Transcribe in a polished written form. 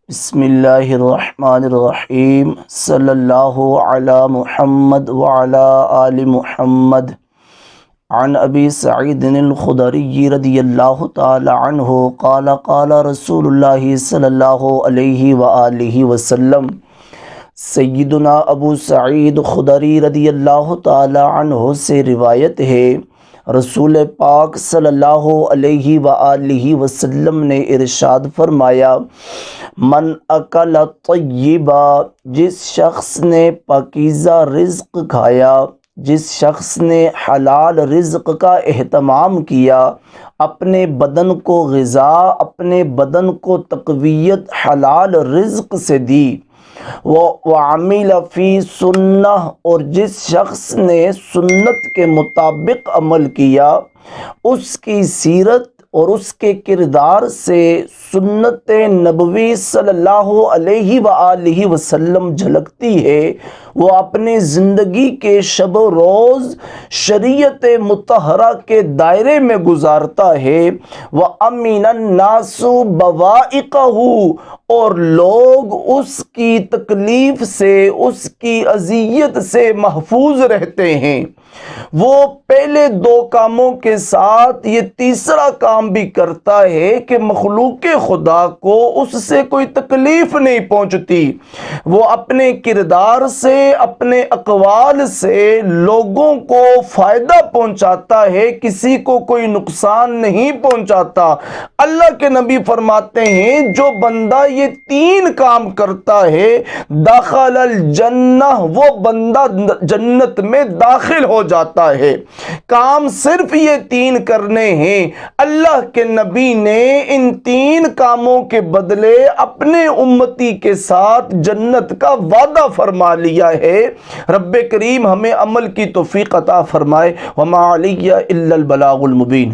بسم اللہ الرحمن الرحیم صلی اللہ علی محمد وعلی آل محمد عن ابی سعید الخدری رضی اللہ تعالی عنہ قال قال رسول اللہ صلی اللہ علیہ وآلہ وسلم۔ سیدنا ابو سعید خدری رضی اللہ تعالی عنہ سے روایت ہے، رسول پاک صلی اللہ علیہ وآلہ وسلم نے ارشاد فرمایا، من اکل طیبا، جس شخص نے پاکیزہ رزق کھایا، جس شخص نے حلال رزق کا اہتمام کیا، اپنے بدن کو غذا، اپنے بدن کو تقویت حلال رزق سے دی، وعمل فی سنہ، اور جس شخص نے سنت کے مطابق عمل کیا، اس کی سیرت اور اس کے کردار سے سنت نبوی صلی اللہ علیہ وآلہ وسلم جھلکتی ہے، وہ اپنی زندگی کے شب و روز شریعت مطہرہ کے دائرے میں گزارتا ہے، وَأَمِنَ النَّاسُ بَوَائِقَهُ، اور لوگ اس کی تکلیف سے، اس کی اذیت سے محفوظ رہتے ہیں۔ وہ پہلے دو کاموں کے ساتھ یہ تیسرا کام بھی کرتا ہے کہ مخلوق خدا کو اس سے کوئی تکلیف نہیں پہنچتی، وہ اپنے کردار سے، اپنے اقوال سے لوگوں کو فائدہ پہنچاتا ہے، کسی کو کوئی نقصان نہیں پہنچاتا۔ اللہ کے نبی فرماتے ہیں جو بندہ یہ تین کام کرتا ہے داخل الجنہ، وہ بندہ جنت میں داخل ہو جاتا ہے۔ کام صرف یہ تین کرنے ہیں، اللہ کے نبی نے ان تین کاموں کے بدلے اپنے امتی کے ساتھ جنت کا وعدہ فرما لیا ہے۔ رب کریم ہمیں عمل کی توفیق عطا فرمائے۔ وما علی الا البلاغ المبین۔